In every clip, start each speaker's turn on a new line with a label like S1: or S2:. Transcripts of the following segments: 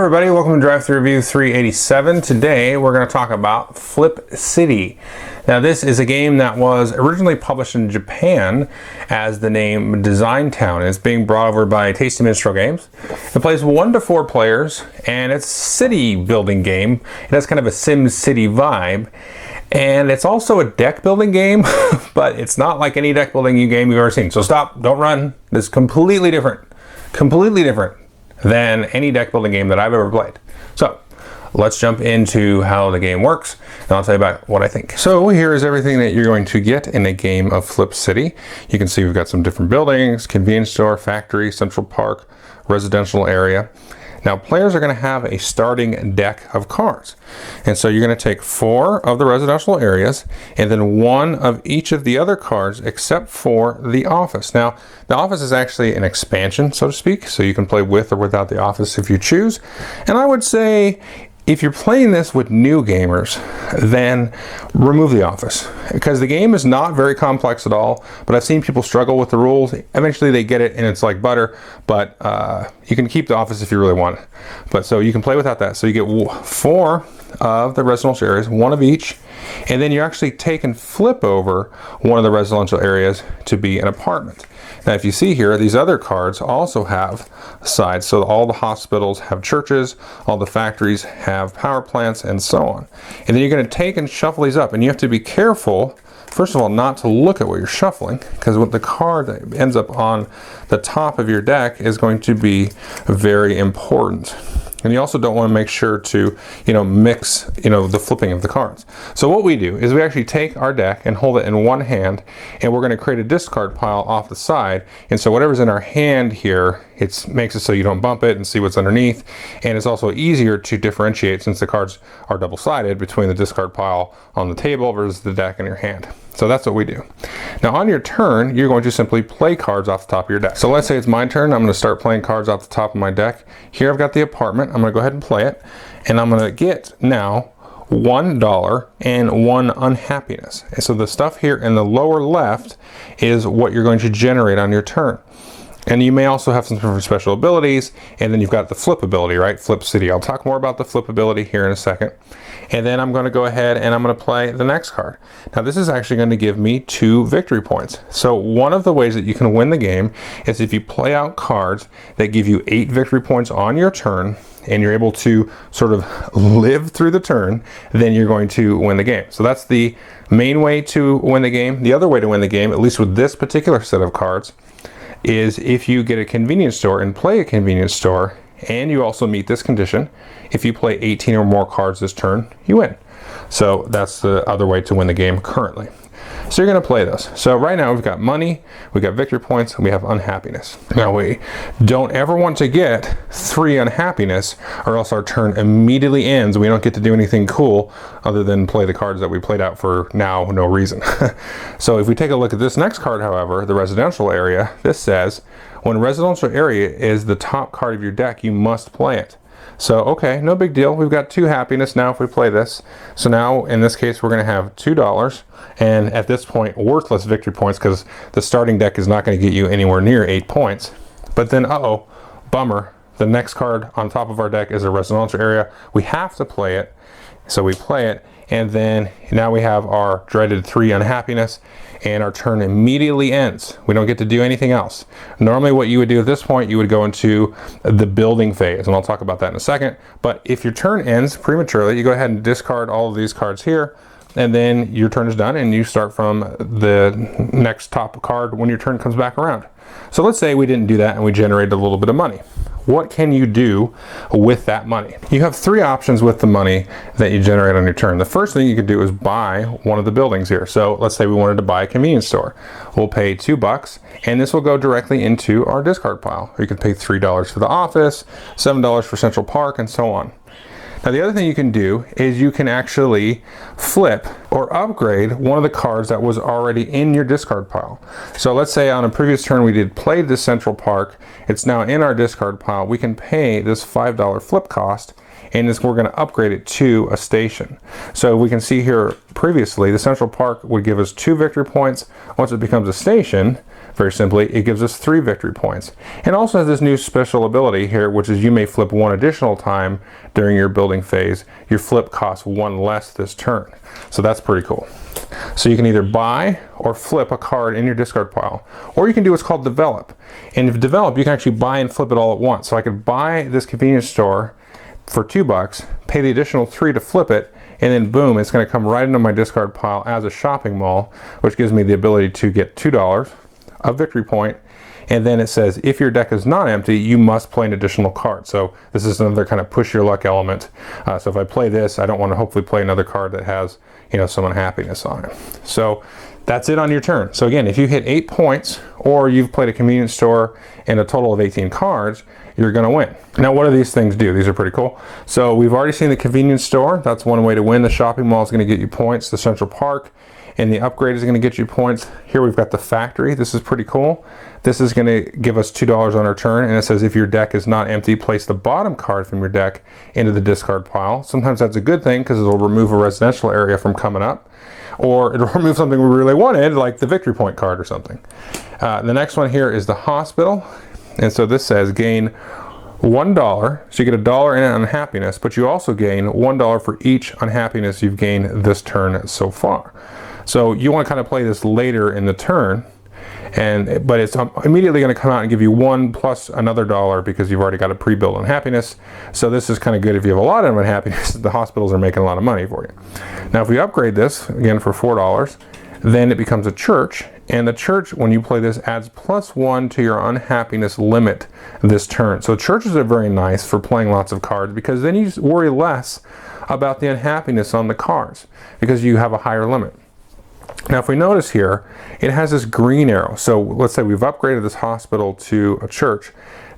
S1: everybody, welcome to Drive Thru Review 387. Today we're going to talk about Flip City. Now this is a game that was originally published in Japan as the name Design Town. It's being brought over by Tasty Minstrel Games. It plays 1 to 4 players and it's a city building game. It has kind of a Sim City vibe. And it's also a deck building game, but it's not like any deck building game you've ever seen. So stop, don't run. This is completely different than any deck building game that I've ever played. So let's jump into how the game works and I'll tell you about what I think. So here is everything that you're going to get in a game of Flip City. You can see we've got some different buildings: convenience store, factory, central park, residential area. Now players are going to have a starting deck of cards, and so you're going to take 4 of the residential areas and then 1 of each of the other cards except for the office. Now the office is actually an expansion, so to speak, so you can play with or without the office if you choose. And I would say if you're playing this with new gamers, then remove the office, because the game is not very complex at all, but I've seen people struggle with the rules. Eventually they get it and it's like butter, but you can keep the office if you really want it. But so you can play without that. So you get 4 of the residential areas, 1 of each, and then you actually take and flip over 1 of the residential areas to be an apartment. Now if you see here, these other cards also have sides, so all the hospitals have churches, all the factories have power plants, and so on. And then you're going to take and shuffle these up, and you have to be careful, first of all, not to look at what you're shuffling, because what the card that ends up on the top of your deck is going to be very important. And you also don't want to make sure to, mix, the flipping of the cards. So what we do is we actually take our deck and hold it in one hand, and we're going to create a discard pile off the side. And so whatever's in our hand here, it makes it so you don't bump it and see what's underneath. And it's also easier to differentiate, since the cards are double-sided, between the discard pile on the table versus the deck in your hand. So that's what we do. Now on your turn, you're going to simply play cards off the top of your deck. So let's say it's my turn. I'm going to start playing cards off the top of my deck. Here I've got the apartment. I'm going to go ahead and play it. And I'm going to get now $1 and 1 unhappiness. And so the stuff here in the lower left is what you're going to generate on your turn. And you may also have some different special abilities, and then you've got the flip ability, right? Flip City. I'll talk more about the flip ability here in a second. And then I'm going to go ahead and I'm going to play the next card. Now this is actually going to give me 2 victory points. So one of the ways that you can win the game is if you play out cards that give you 8 victory points on your turn, and you're able to sort of live through the turn, then you're going to win the game. So that's the main way to win the game. The other way to win the game, at least with this particular set of cards, is if you get a convenience store and play a convenience store, and you also meet this condition: if you play 18 or more cards this turn, you win. So that's the other way to win the game currently. So you're going to play this. So right now we've got money, we've got victory points, and we have unhappiness. Now we don't ever want to get 3 unhappiness, or else our turn immediately ends. We don't get to do anything cool other than play the cards that we played out for now no reason. So if we take a look at this next card, however, the residential area, this says when residential area is the top card of your deck, you must play it. So okay, no big deal. We've got 2 happiness now if we play this. So now in this case we're going to have $2, and at this point worthless victory points, because the starting deck is not going to get you anywhere near 8 points. But then bummer, the next card on top of our deck is a residential area. We have to play it, so we play it, and then now we have our dreaded 3 unhappiness, and our turn immediately ends. We don't get to do anything else. Normally what you would do at this point, you would go into the building phase, and I'll talk about that in a second. But if your turn ends prematurely, you go ahead and discard all of these cards here, and then your turn is done, and you start from the next top card when your turn comes back around. So let's say we didn't do that and we generated a little bit of money. What can you do with that money? You have 3 options with the money that you generate on your turn. The first thing you can do is buy one of the buildings here. So let's say we wanted to buy a convenience store. We'll pay $2, and this will go directly into our discard pile. Or you can pay $3 for the office, $7 for Central Park, and so on. Now the other thing you can do is you can actually flip or upgrade one of the cards that was already in your discard pile. So let's say on a previous turn we did play the Central Park. It's now in our discard pile. We can pay this $5 flip cost, and we're going to upgrade it to a station. So we can see here previously the Central Park would give us 2 victory points. Once it becomes a station, Very simply, it gives us 3 victory points. And also has this new special ability here, which is you may flip 1 additional time during your building phase. Your flip costs 1 less this turn. So that's pretty cool. So you can either buy or flip a card in your discard pile, or you can do what's called develop. And if develop, you can actually buy and flip it all at once. So I could buy this convenience store for $2, pay the additional 3 to flip it, and then boom, it's going to come right into my discard pile as a shopping mall, which gives me the ability to get $2, a victory point. And then it says, if your deck is not empty, you must play an additional card. So this is another kind of push your luck element. So if I play this, I don't want to hopefully play another card that has, you know, some unhappiness on it. So that's it on your turn. So again, if you hit 8 points, or you've played a convenience store and a total of 18 cards, you're going to win. Now, what do these things do? These are pretty cool. So we've already seen the convenience store. That's one way to win. The shopping mall is going to get you points. The Central Park and the upgrade is going to get you points. Here we've got the factory. This is pretty cool. This is going to give us $2 on our turn, and it says if your deck is not empty, place the bottom card from your deck into the discard pile. Sometimes that's a good thing because it'll remove a residential area from coming up, or it'll remove something we really wanted, like the victory point card or something. The next one here is the hospital, and so this says gain $1, so you get $1 in unhappiness, but you also gain $1 for each unhappiness you've gained this turn so far. So you want to kind of play this later in the turn, but it's immediately going to come out and give you 1 plus another $1 because you've already got a pre-built unhappiness. So this is kind of good if you have a lot of unhappiness. The hospitals are making a lot of money for you. Now if we upgrade this again for $4, then it becomes a church, and the church, when you play this, adds +1 to your unhappiness limit this turn. So churches are very nice for playing lots of cards because then you worry less about the unhappiness on the cards because you have a higher limit. Now if we notice here, it has this green arrow. So let's say we've upgraded this hospital to a church.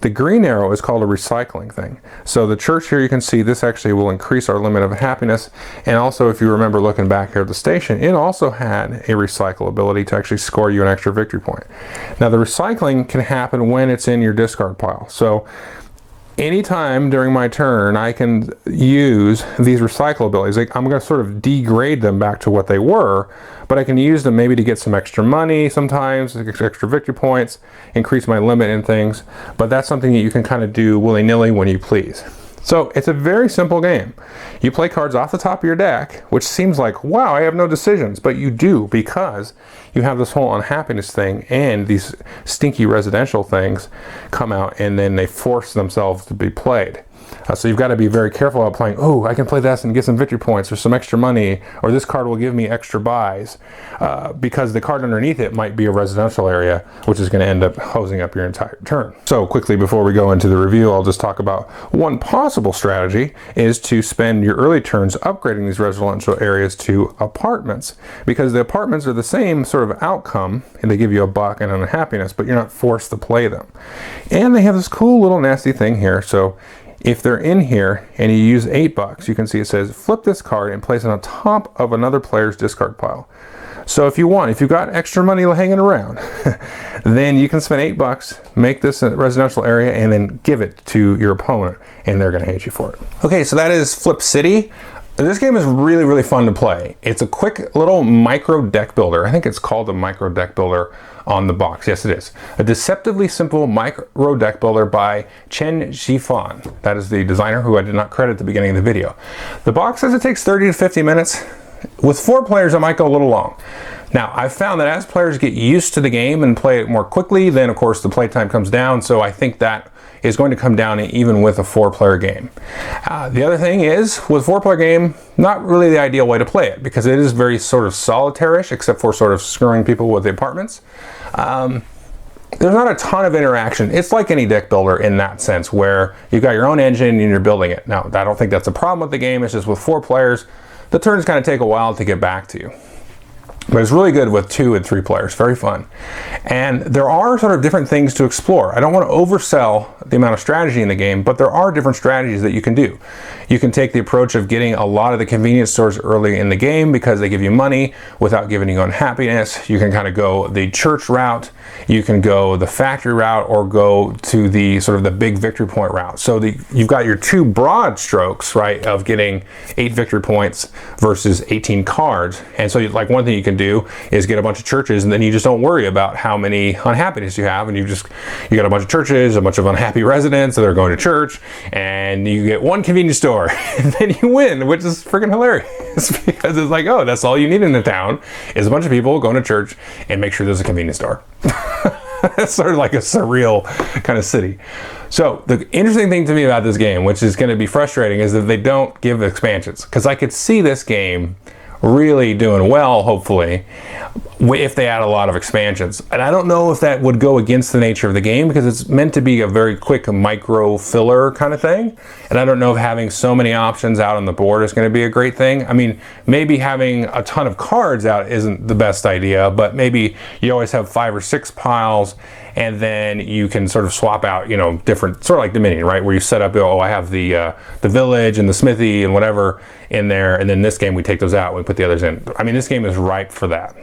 S1: The green arrow is called a recycling thing. So the church here, you can see this actually will increase our limit of happiness. And also, if you remember looking back here at the station, it also had a recycle ability to actually score you an extra victory point. Now the recycling can happen when it's in your discard pile. So anytime during my turn, I can use these recycle abilities. Like, I'm going to sort of degrade them back to what they were, but I can use them maybe to get some extra money sometimes, extra victory points, increase my limit and things. But that's something that you can kind of do willy-nilly when you please. So it's a very simple game. You play cards off the top of your deck, which seems like, wow, I have no decisions, but you do because you have this whole unhappiness thing and these stinky residential things come out and then they force themselves to be played. So you've got to be very careful about playing, oh, I can play this and get some victory points or some extra money, or this card will give me extra buys, because the card underneath it might be a residential area, which is going to end up hosing up your entire turn. So quickly before we go into the review, I'll just talk about one possible strategy is to spend your early turns upgrading these residential areas to apartments, because the apartments are the same sort of outcome, and they give you $1 and unhappiness, but you're not forced to play them. And they have this cool little nasty thing here. So if they're in here and you use $8, you can see it says flip this card and place it on top of another player's discard pile. So if you've got extra money hanging around, then you can spend $8, make this a residential area, and then give it to your opponent, and they're going to hate you for it. Okay, so that is Flip City. This game is really, really fun to play. It's a quick little micro deck builder. I think it's called a micro deck builder on the box. Yes, it is. A deceptively simple micro deck builder by Chen Zhifan. That is the designer who I did not credit at the beginning of the video. The box says it takes 30 to 50 minutes. With 4 players, it might go a little long. Now, I've found that as players get used to the game and play it more quickly, then of course the playtime comes down, so I think that is going to come down even with a 4-player game. The other thing is, with a 4-player game, not really the ideal way to play it, because it is very sort of solitary-ish, except for sort of screwing people with the apartments. There's not a ton of interaction. It's like any deck builder in that sense, where you've got your own engine and you're building it. Now, I don't think that's a problem with the game. It's just with 4 players, the turns kind of take a while to get back to you. But it's really good with 2 and 3 players, very fun. And there are sort of different things to explore. I don't want to oversell the amount of strategy in the game, but there are different strategies that you can do. You can take the approach of getting a lot of the convenience stores early in the game because they give you money without giving you unhappiness. You can kind of go the church route you can go the factory route or go to the sort of the big victory point route. So you've got your two broad strokes, right, of getting 8 victory points versus 18 cards. And so like one thing you can do is get a bunch of churches, and then you just don't worry about how many unhappiness you have, and you got a bunch of churches, a bunch of unhappy residents that are going to church, and you get one convenience store and then you win, which is freaking hilarious because it's like, oh, that's all you need in the town is a bunch of people going to church and make sure there's a convenience store. It's sort of like a surreal kind of city. So the interesting thing to me about this game, which is going to be frustrating, is that they don't give expansions, because I could see this game really doing well, hopefully, if they add a lot of expansions. And I don't know if that would go against the nature of the game, because it's meant to be a very quick micro filler kind of thing. And I don't know if having so many options out on the board is going to be a great thing. I mean, maybe having a ton of cards out isn't the best idea, but maybe you always have 5 or 6 piles, and then you can sort of swap out, you know, different, sort of like Dominion, right? Where you set up, oh, I have the village and the smithy and whatever in there, and then this game we take those out, we put the others in. I mean, this game is ripe for that.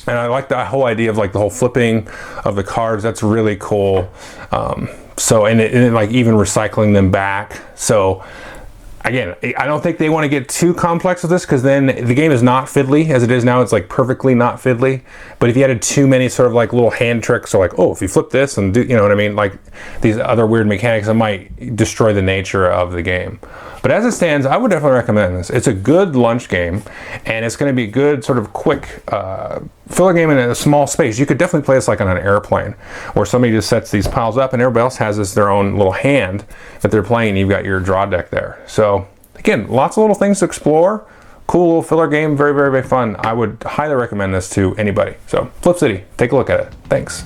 S1: And I like the whole idea of like the whole flipping of the cards. That's really cool. And like even recycling them back. So again, I don't think they want to get too complex with this, because then the game is not fiddly as it is now. It's like perfectly not fiddly. But if you added too many sort of like little hand tricks, or like, oh, if you flip this and do, you know what I mean? Like these other weird mechanics, that might destroy the nature of the game. But as it stands, I would definitely recommend this. It's a good lunch game, and it's going to be a good sort of quick filler game in a small space. You could definitely play this like on an airplane, where somebody just sets these piles up and everybody else has their own little hand that they're playing. You've got your draw deck there. So again, lots of little things to explore. Cool little filler game, very, very, very fun. I would highly recommend this to anybody. So Flip City, take a look at it. Thanks.